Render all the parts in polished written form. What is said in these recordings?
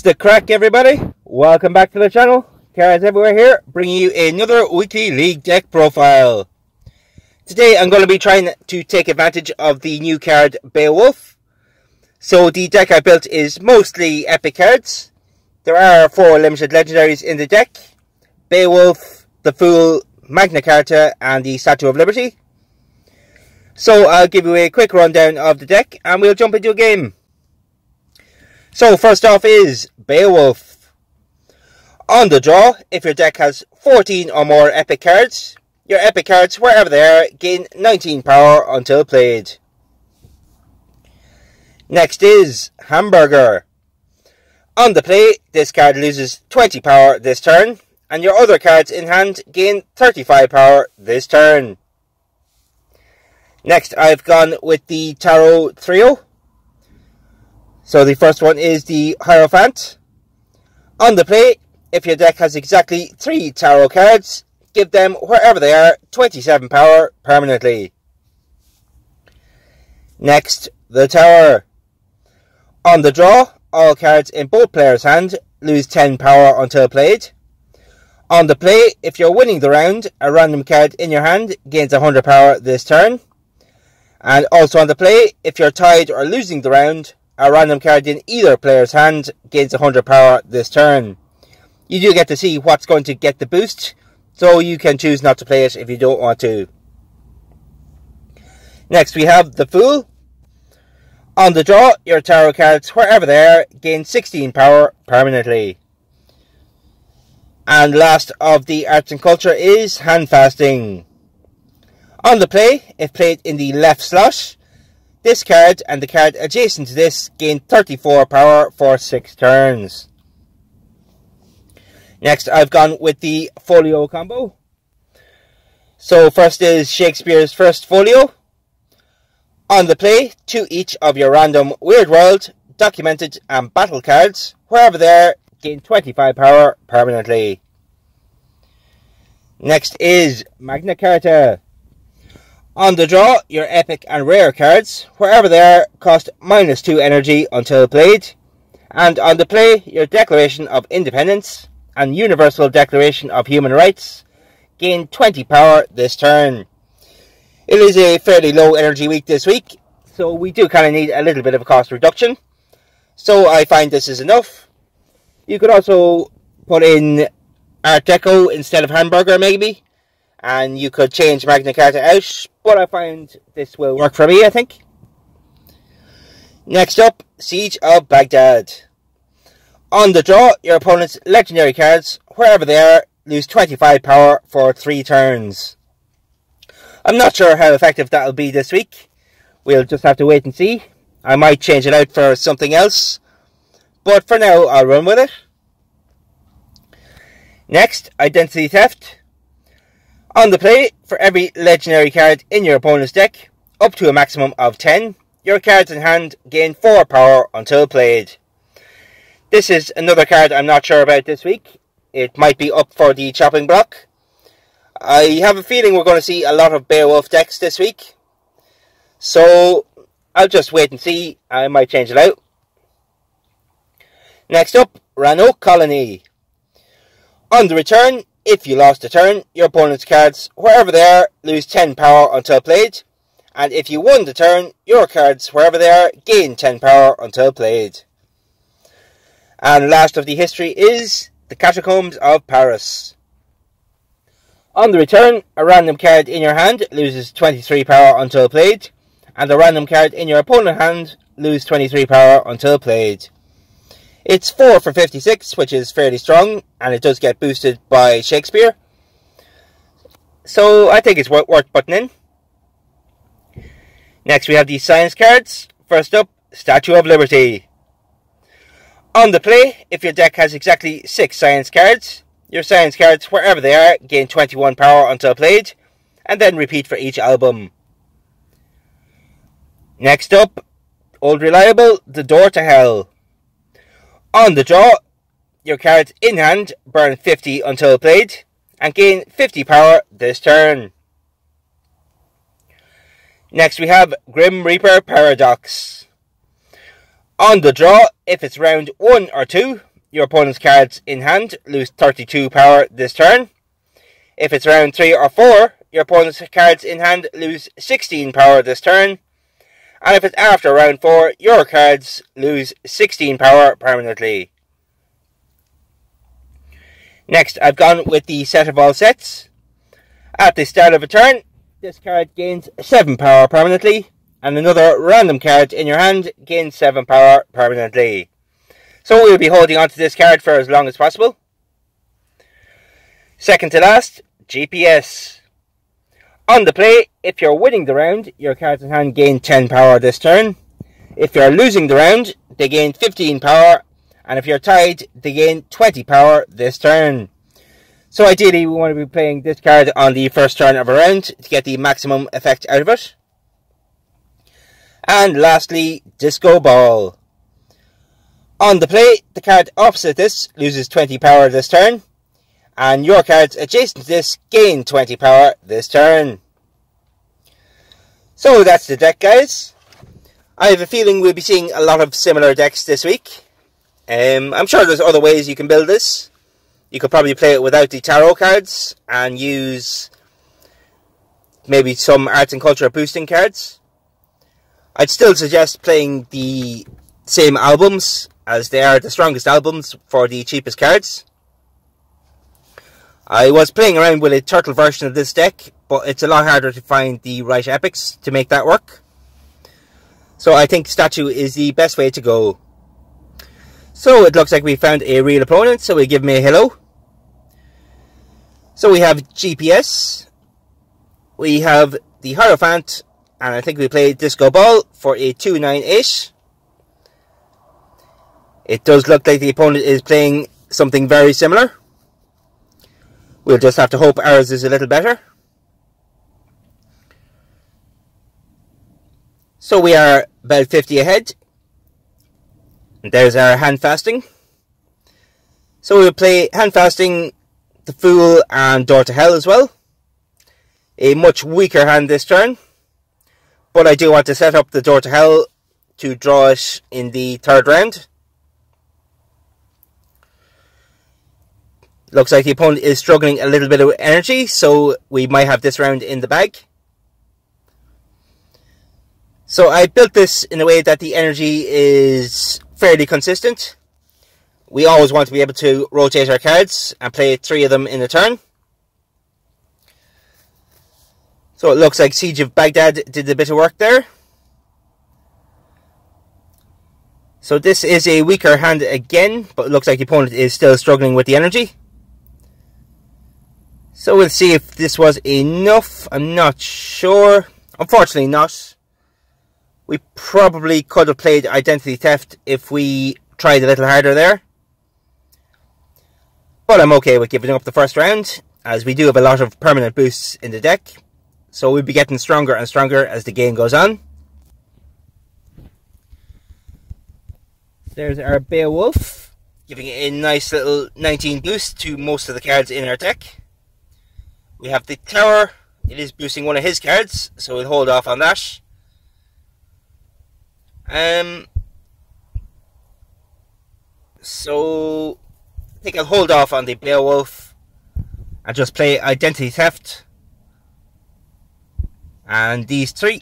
the crack, everybody? Welcome back to the channel. Cards everywhere here, bringing you another weekly league deck profile. Today I'm going to be trying to take advantage of the new card Beowulf. So the deck I built is mostly epic cards. There are 4 limited legendaries in the deck: Beowulf, the Fool, Magna Carta and the Statue of Liberty. So I'll give you a quick rundown of the deck and we'll jump into a game. So first off is Beowulf. On the draw, if your deck has 14 or more epic cards, your epic cards, wherever they are, gain 19 power until played. Next is Hamburger. On the play, this card loses 20 power this turn, and your other cards in hand gain 35 power this turn. Next, I've gone with the Tarot Trio. So the first one is the Hierophant. On the play, if your deck has exactly 3 tarot cards, give them, wherever they are, 27 power permanently. Next, the Tower. On the draw, all cards in both players' hand lose 10 power until played. On the play, if you're winning the round, a random card in your hand gains 100 power this turn. And also on the play, if you're tied or losing the round, a random card in either player's hand gains 100 power this turn. You do get to see what's going to get the boost, so you can choose not to play it if you don't want to. Next we have the Fool. On the draw, your tarot cards, wherever they are, gain 16 power permanently. And last of the arts and culture is Handfasting. On the play, if played in the left slot, this card and the card adjacent to this gain 34 power for 6 turns. Next, I've gone with the folio combo. So first is Shakespeare's First Folio. On the play, 2 each of your random Weird World, Documented and Battle cards, wherever they are, gain 25 power permanently. Next is Magna Carta. On the draw, your epic and rare cards, wherever they are, cost -2 energy until played. And on the play, your Declaration of Independence and Universal Declaration of Human Rights gain 20 power this turn. It is a fairly low energy week this week, so we do kind of need a little bit of a cost reduction. So I find this is enough. You could also put in Art Deco instead of Hamburger maybe, and you could change Magna Carta out, but I find this will work for me, I think. Next up, Siege of Baghdad. On the draw, your opponent's legendary cards, wherever they are, lose 25 power for 3 turns. I'm not sure how effective that'll be this week. We'll just have to wait and see. I might change it out for something else, but for now I'll run with it. Next, Identity Theft. On the play, for every legendary card in your opponent's deck, up to a maximum of 10, your cards in hand gain 4 power until played. This is another card I'm not sure about this week. It might be up for the chopping block. I have a feeling we're going to see a lot of Beowulf decks this week, so I'll just wait and see. I might change it out. Next up, Rannoch Colony. On the return, if you lost a turn, your opponent's cards, wherever they are, lose 10 power until played. And if you won the turn, your cards, wherever they are, gain 10 power until played. And last of the history is the Catacombs of Paris. On the return, a random card in your hand loses 23 power until played. And a random card in your opponent's hand loses 23 power until played. It's 4 for 56, which is fairly strong, and it does get boosted by Shakespeare. So I think it's worth putting in. Next we have the science cards. First up, Statue of Liberty. On the play, if your deck has exactly 6 science cards, your science cards, wherever they are, gain 21 power until played, and then repeat for each album. Next up, Old Reliable, The Door to Hell. On the draw, your cards in hand burn 50 until played, and gain 50 power this turn. Next we have Grim Reaper Paradox. On the draw, if it's round 1 or 2, your opponent's cards in hand lose 32 power this turn. If it's round 3 or 4, your opponent's cards in hand lose 16 power this turn. And if it's after round 4, your cards lose 16 power permanently. Next, I've gone with the set of all sets. At the start of a turn, this card gains 7 power permanently, and another random card in your hand gains 7 power permanently. So we'll be holding on to this card for as long as possible. Second to last, GPS. On the play, if you're winning the round, your cards in hand gain 10 power this turn. If you're losing the round, they gain 15 power. And if you're tied, they gain 20 power this turn. So ideally, we want to be playing this card on the first turn of a round to get the maximum effect out of it. And lastly, Disco Ball. On the play, the card opposite this loses 20 power this turn. And your cards adjacent to this gain 20 power this turn. So that's the deck, guys. I have a feeling we'll be seeing a lot of similar decks this week. I'm sure there's other ways you can build this. You could probably play it without the tarot cards and use maybe some arts and culture boosting cards. I'd still suggest playing the same albums, as they are the strongest albums for the cheapest cards. I was playing around with a turtle version of this deck, but it's a lot harder to find the right epics to make that work. So I think Statue is the best way to go. So it looks like we found a real opponent, so we give him a hello. So we have GPS, we have the Hierophant, and I think we play Disco Ball for a 2-9-8. It does look like the opponent is playing something very similar. We'll just have to hope ours is a little better. So we are about 50 ahead. And there's our hand fasting. So we'll play hand fasting, the Fool, and Door to Hell as well. A much weaker hand this turn. But I do want to set up the Door to Hell to draw it in the third round. Looks like the opponent is struggling a little bit of energy, so we might have this round in the bag. So I built this in a way that the energy is fairly consistent. We always want to be able to rotate our cards and play 3 of them in a turn. So it looks like Siege of Baghdad did a bit of work there. So this is a weaker hand again, but it looks like the opponent is still struggling with the energy. So we'll see if this was enough. I'm not sure. Unfortunately not. We probably could have played Identity Theft if we tried a little harder there. But I'm okay with giving up the first round, as we do have a lot of permanent boosts in the deck. So we'll be getting stronger and stronger as the game goes on. There's our Beowulf, giving it a nice little 19 boost to most of the cards in our deck. We have the Tower. It is boosting one of his cards, so we'll hold off on that. So I think I'll hold off on the Beowulf and just play Identity Theft and these 3.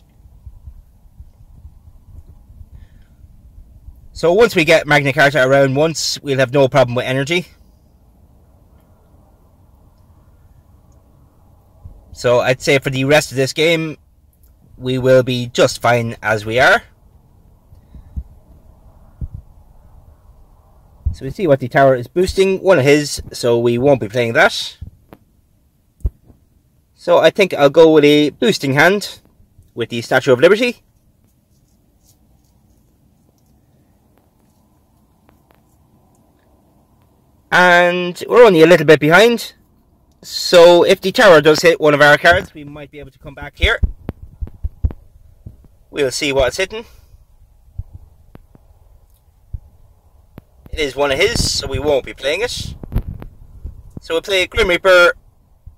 So once we get Magna Carta around once, we'll have no problem with energy. So I'd say for the rest of this game, we will be just fine as we are. So we see what the Tower is boosting, one of his, so we won't be playing that. So I think I'll go with a boosting hand with the Statue of Liberty. And we're only a little bit behind. So if the Tower does hit one of our cards, we might be able to come back here. We'll see what it's hitting. It is one of his, so we won't be playing it. So we'll play Grim Reaper,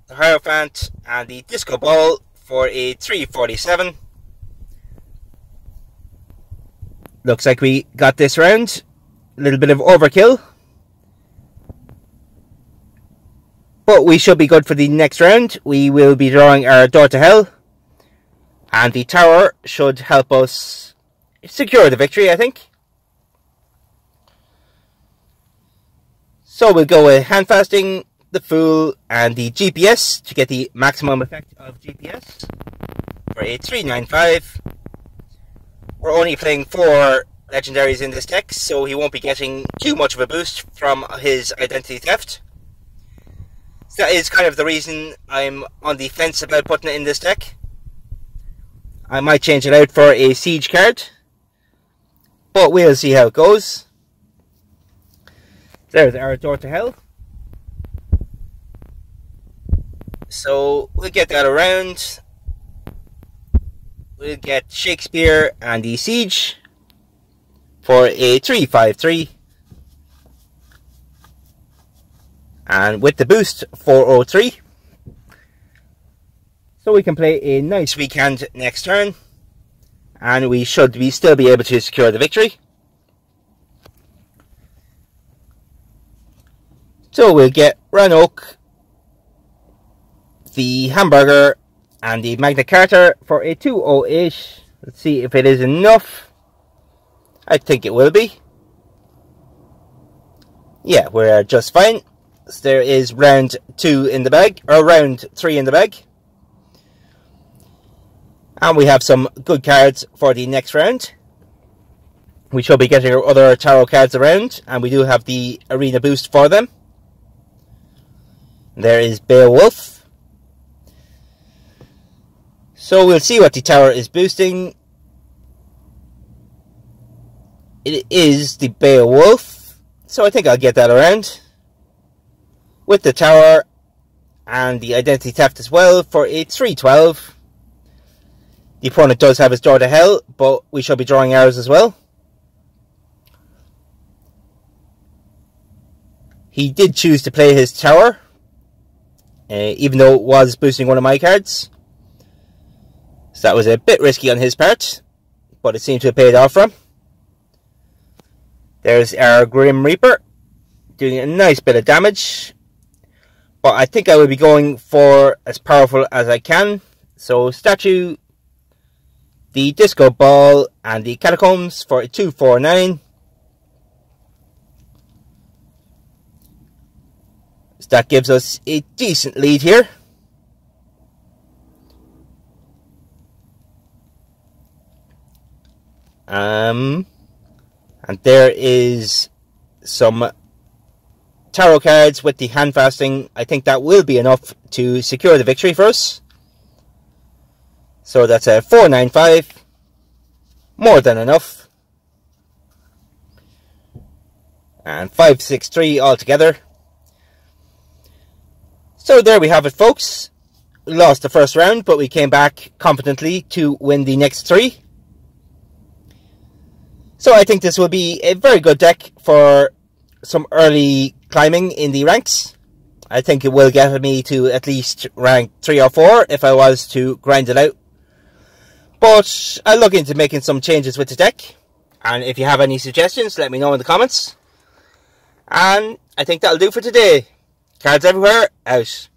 the Hierophant, and the Disco Ball for a 347. Looks like we got this round. A little bit of overkill. But we should be good for the next round. We will be drawing our Door to Hell. And the Tower should help us secure the victory, I think. So we'll go with Handfasting, the Fool, and the GPS to get the maximum effect of GPS for a 395. We're only playing 4 legendaries in this deck, so he won't be getting too much of a boost from his Identity Theft. So that is kind of the reason I'm on the fence about putting it in this deck. I might change it out for a Siege card, but we'll see how it goes. There's our Door to Hell. So we'll get that around. We'll get Shakespeare and the Siege for a 353. And with the boost, 403. So we can play a nice weak hand next turn. And we should still be able to secure the victory. So we'll get Rannoch, the Hamburger, and the Magna Carta for a 208. Let's see if it is enough. I think it will be. Yeah, we're just fine. So there is round 2 in the bag, or round 3 in the bag. And we have some good cards for the next round. We should be getting our other tarot cards around, and we do have the arena boost for them. There is Beowulf. So we'll see what the tower is boosting. It is the Beowulf, so I think I'll get that around. With the tower and the Identity Theft as well for a 312. The opponent does have his Door to Hell, but we shall be drawing ours as well. He did choose to play his tower, even though it was boosting one of my cards. So that was a bit risky on his part, but it seemed to have paid off for him. There's our Grim Reaper, doing a nice bit of damage. But I think I will be going for as powerful as I can. So Statue, the Disco Ball, and the Catacombs for a 249. So that gives us a decent lead here. And there is some tarot cards with the Handfasting. I think that will be enough to secure the victory for us. So that's a 495. More than enough. And 563 altogether. So there we have it, folks. We lost the first round, but we came back confidently to win the next 3. So I think this will be a very good deck for some early climbing in the ranks. I think it will get me to at least rank 3 or 4 if I was to grind it out. But I'll look into making some changes with the deck. And if you have any suggestions, let me know in the comments. And I think that'll do for today. Cards Everywhere, out.